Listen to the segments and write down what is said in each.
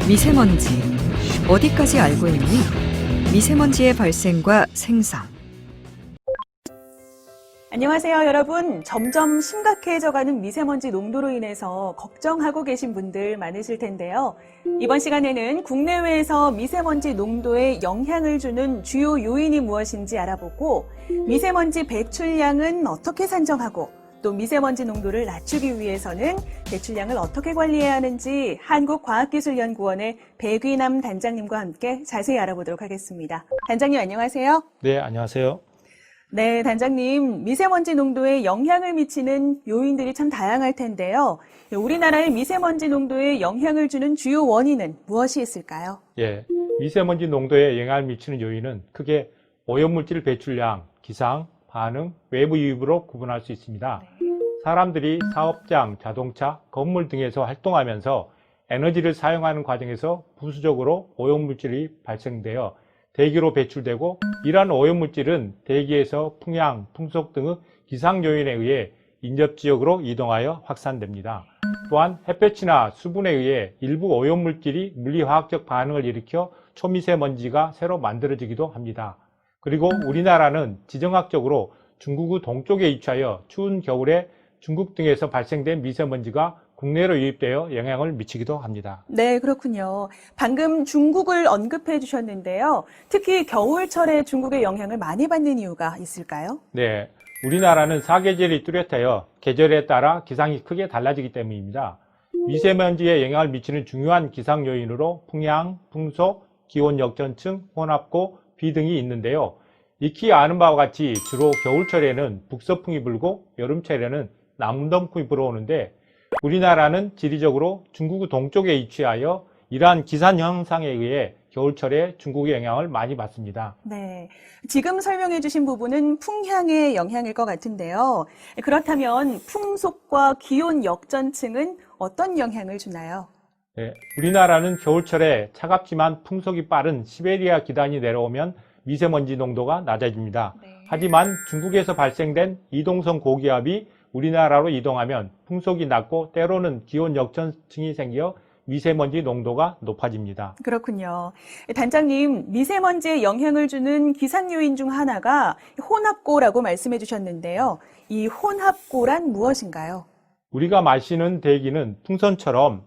미세먼지, 어디까지 알고 있니? 미세먼지의 발생과 생성. 안녕하세요, 여러분. 점점 심각해져가는 미세먼지 농도로 인해서 걱정하고 계신 분들 많으실 텐데요. 이번 시간에는 국내외에서 미세먼지 농도에 영향을 주는 주요 요인이 무엇인지 알아보고, 미세먼지 배출량은 어떻게 산정하고, 또 미세먼지 농도를 낮추기 위해서는 배출량을 어떻게 관리해야 하는지 한국과학기술연구원의 백위남 단장님과 함께 자세히 알아보도록 하겠습니다. 단장님 안녕하세요. 네, 안녕하세요. 네, 단장님, 미세먼지 농도에 영향을 미치는 요인들이 참 다양할 텐데요. 우리나라의 미세먼지 농도에 영향을 주는 주요 원인은 무엇이 있을까요? 예, 미세먼지 농도에 영향을 미치는 요인은 크게 오염물질 배출량, 기상, 반응, 외부 유입으로 구분할 수 있습니다. 사람들이 사업장, 자동차, 건물 등에서 활동하면서 에너지를 사용하는 과정에서 부수적으로 오염물질이 발생되어 대기로 배출되고, 이러한 오염물질은 대기에서 풍향, 풍속 등의 기상 요인에 의해 인접지역으로 이동하여 확산됩니다. 또한 햇볕이나 수분에 의해 일부 오염물질이 물리화학적 반응을 일으켜 초미세먼지가 새로 만들어지기도 합니다. 그리고 우리나라는 지정학적으로 중국의 동쪽에 위치하여 추운 겨울에 중국 등에서 발생된 미세먼지가 국내로 유입되어 영향을 미치기도 합니다. 네, 그렇군요. 방금 중국을 언급해 주셨는데요. 특히 겨울철에 중국의 영향을 많이 받는 이유가 있을까요? 네, 우리나라는 사계절이 뚜렷하여 계절에 따라 기상이 크게 달라지기 때문입니다. 미세먼지에 영향을 미치는 중요한 기상 요인으로 풍향, 풍속, 기온 역전층, 혼합고, 비 등이 있는데요. 익히 아는 바와 같이 주로 겨울철에는 북서풍이 불고 여름철에는 남동풍이 불어오는데, 우리나라는 지리적으로 중국 동쪽에 위치하여 이러한 기상 현상에 의해 겨울철에 중국의 영향을 많이 받습니다. 네, 지금 설명해 주신 부분은 풍향의 영향일 것 같은데요. 그렇다면 풍속과 기온 역전층은 어떤 영향을 주나요? 네, 우리나라는 겨울철에 차갑지만 풍속이 빠른 시베리아 기단이 내려오면 미세먼지 농도가 낮아집니다. 하지만 중국에서 발생된 이동성 고기압이 우리나라로 이동하면 풍속이 낮고 때로는 기온 역전층이 생겨 미세먼지 농도가 높아집니다. 그렇군요. 단장님, 미세먼지에 영향을 주는 기상 요인 중 하나가 혼합고라고 말씀해 주셨는데요. 이 혼합고란 무엇인가요? 우리가 마시는 대기는 풍선처럼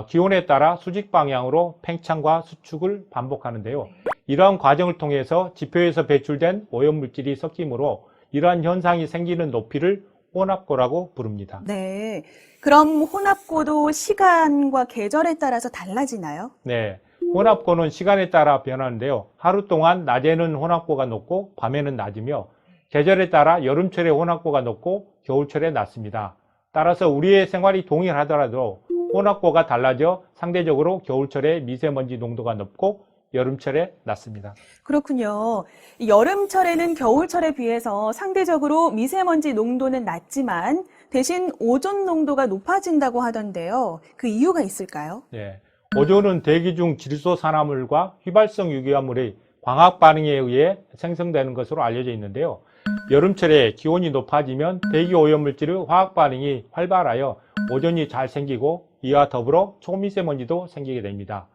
기온에 따라 수직 방향으로 팽창과 수축을 반복하는데요. 이러한 과정을 통해서 지표에서 배출된 오염물질이 섞이므로 이러한 현상이 생기는 높이를 혼합고라고 부릅니다. 네. 그럼 혼합고도 시간과 계절에 따라서 달라지나요? 네. 혼합고는 시간에 따라 변하는데요. 하루 동안 낮에는 혼합고가 높고 밤에는 낮으며, 계절에 따라 여름철에 혼합고가 높고 겨울철에 낮습니다. 따라서 우리의 생활이 동일하더라도 혼합고가 달라져 상대적으로 겨울철에 미세먼지 농도가 높고 여름철에 낮습니다. 그렇군요. 여름철에는 겨울철에 비해서 상대적으로 미세먼지 농도는 낮지만 대신 오존 농도가 높아진다고 하던데요. 그 이유가 있을까요? 네. 오존은 대기 중 질소산화물과 휘발성 유기화물의 광학 반응에 의해 생성되는 것으로 알려져 있는데요. 여름철에 기온이 높아지면 대기 오염물질의 화학 반응이 활발하여 오존이 잘 생기고, 이와 더불어 초미세먼지도 생기게 됩니다.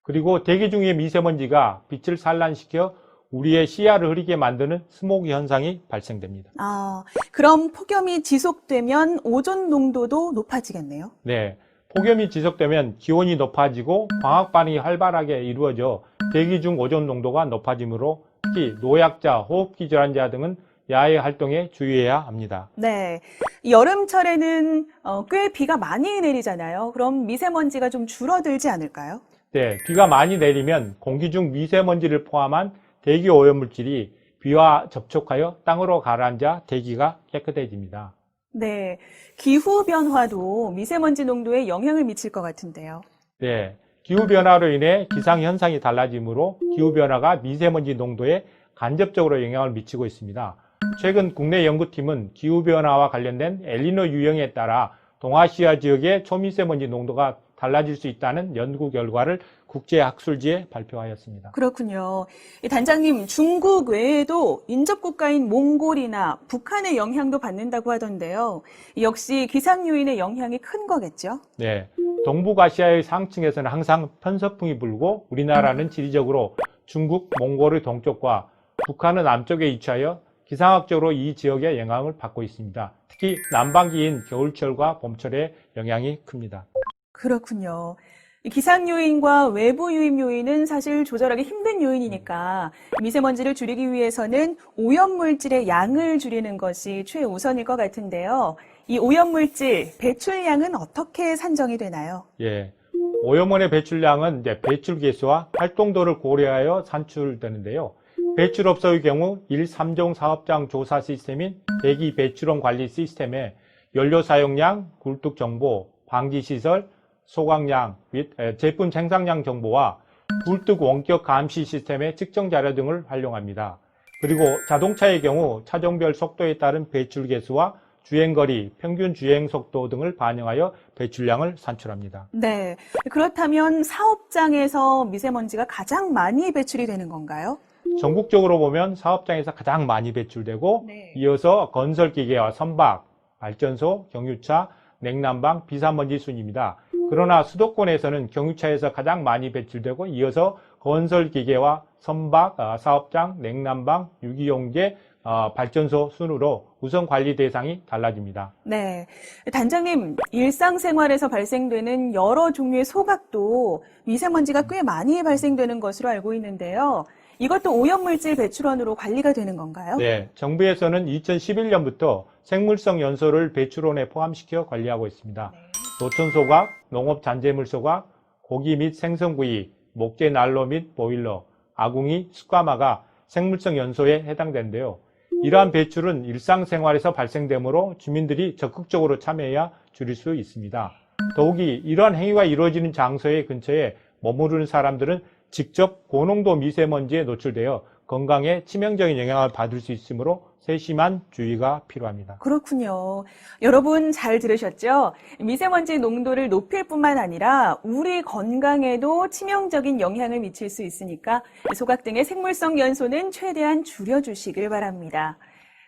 그리고 대기 중의 미세먼지가 빛을 산란시켜 우리의 시야를 흐리게 만드는 스모그 현상이 발생됩니다. 그럼 폭염이 지속되면 오존 농도도 높아지겠네요? 네, 폭염이 지속되면 기온이 높아지고 광학 반응이 활발하게 이루어져 대기 중 오존 농도가 높아지므로 특히 노약자, 호흡기 질환자 등은 야외 활동에 주의해야 합니다. 네, 여름철에는 꽤 비가 많이 내리잖아요. 그럼 미세먼지가 좀 줄어들지 않을까요? 네, 비가 많이 내리면 공기 중 미세먼지를 포함한 대기 오염물질이 비와 접촉하여 땅으로 가라앉아 대기가 깨끗해집니다. 네, 기후변화도 미세먼지 농도에 영향을 미칠 것 같은데요. 네, 기후변화로 인해 기상현상이 달라지므로 기후변화가 미세먼지 농도에 간접적으로 영향을 미치고 있습니다. 최근 국내 연구팀은 기후변화와 관련된 엘니뇨 유형에 따라 동아시아 지역의 초미세먼지 농도가 달라질 수 있다는 연구 결과를 국제학술지에 발표하였습니다. 그렇군요. 단장님, 중국 외에도 인접국가인 몽골이나 북한의 영향도 받는다고 하던데요. 역시 기상 요인의 영향이 큰 거겠죠? 네, 동북아시아의 상층에서는 항상 편서풍이 불고 우리나라는 지리적으로 중국, 몽골의 동쪽과 북한의 남쪽에 위치하여 기상학적으로 이 지역에 영향을 받고 있습니다. 특히南반기인 겨울철과 봄철의 영향이 큽니다. 그렇군요. 기상 요인과 외부 유입 요인은 사실 조절하기 힘든 요인이니까 미세먼지를 줄이기 위해서는 오염물질의 양을 줄이는 것이 최우선일 것 같은데요. 이 오염물질 배출량은 어떻게 산정이 되나요? 예, 오염원의 배출량은 배출 개수와 활동도를 고려하여 산출되는데요. 배출업소의 경우 3종 사업장 조사 시스템인 대기 배출원 관리 시스템에 연료 사용량, 굴뚝 정보, 방지 시설, 소각량 및 제품 생산량 정보와 굴뚝 원격 감시 시스템의 측정 자료 등을 활용합니다. 그리고 자동차의 경우 차종별 속도에 따른 배출 개수와 주행거리, 평균 주행 속도 등을 반영하여 배출량을 산출합니다. 네. 그렇다면 사업장에서 미세먼지가 가장 많이 배출이 되는 건가요? 전국적으로 보면 사업장에서 가장 많이 배출되고 네. 이어서 건설기계와 선박, 발전소, 경유차, 냉난방, 비산먼지 순입니다. 그러나 수도권에서는 경유차에서 가장 많이 배출되고 이어서 건설기계와 선박, 사업장, 냉난방, 유기용제, 발전소 순으로 우선 관리 대상이 달라집니다. 네. 단장님, 일상생활에서 발생되는 여러 종류의 소각도 미세먼지가 꽤 많이 발생되는 것으로 알고 있는데요. 이것도 오염물질 배출원으로 관리가 되는 건가요? 네, 정부에서는 2011년부터 생물성 연소를 배출원에 포함시켜 관리하고 있습니다. 노천소각, 농업잔재물소각, 고기 및 생선구이, 목재 난로 및 보일러, 아궁이, 숯가마가 생물성 연소에 해당되는데요. 이러한 배출은 일상생활에서 발생되므로 주민들이 적극적으로 참여해야 줄일 수 있습니다. 더욱이 이러한 행위가 이루어지는 장소의 근처에 머무르는 사람들은 직접 고농도 미세먼지에 노출되어 건강에 치명적인 영향을 받을 수 있으므로 세심한 주의가 필요합니다. 그렇군요. 여러분 잘 들으셨죠? 미세먼지 농도를 높일 뿐만 아니라 우리 건강에도 치명적인 영향을 미칠 수 있으니까 소각 등의 생물성 연소는 최대한 줄여주시길 바랍니다.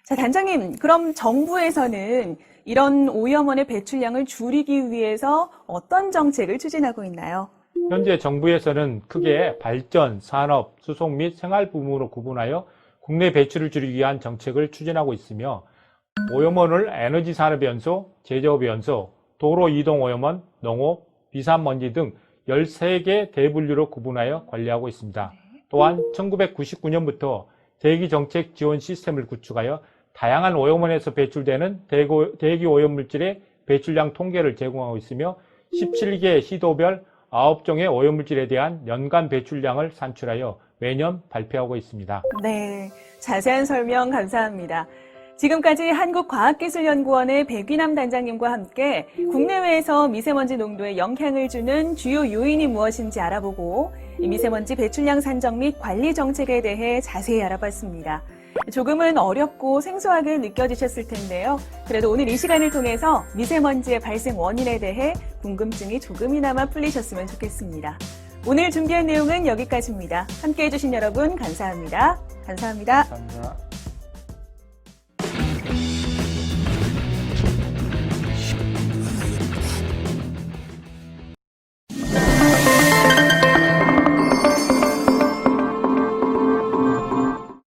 자, 단장님, 그럼 정부에서는 이런 오염원의 배출량을 줄이기 위해서 어떤 정책을 추진하고 있나요? 현재 정부에서는 크게 발전, 산업, 수송 및 생활 부문으로 구분하여 국내 배출을 줄이기 위한 정책을 추진하고 있으며 오염원을 에너지 산업 연소, 제조업 연소, 도로 이동 오염원, 농업, 비산먼지 등 13개 대분류로 구분하여 관리하고 있습니다. 또한 1999년부터 대기정책 지원 시스템을 구축하여 다양한 오염원에서 배출되는 대기 오염물질의 배출량 통계를 제공하고 있으며 17개 시도별 9종의 오염물질에 대한 연간 배출량을 산출하여 매년 발표하고 있습니다. 네, 자세한 설명 감사합니다. 지금까지 한국과학기술연구원의 백위남 단장님과 함께 국내외에서 미세먼지 농도에 영향을 주는 주요 요인이 무엇인지 알아보고 미세먼지 배출량 산정 및 관리 정책에 대해 자세히 알아봤습니다. 조금은 어렵고 생소하게 느껴지셨을 텐데요. 그래도 오늘 이 시간을 통해서 미세먼지의 발생 원인에 대해 궁금증이 조금이나마 풀리셨으면 좋겠습니다. 오늘 준비한 내용은 여기까지입니다. 함께해 주신 여러분 감사합니다. 감사합니다. 감사합니다.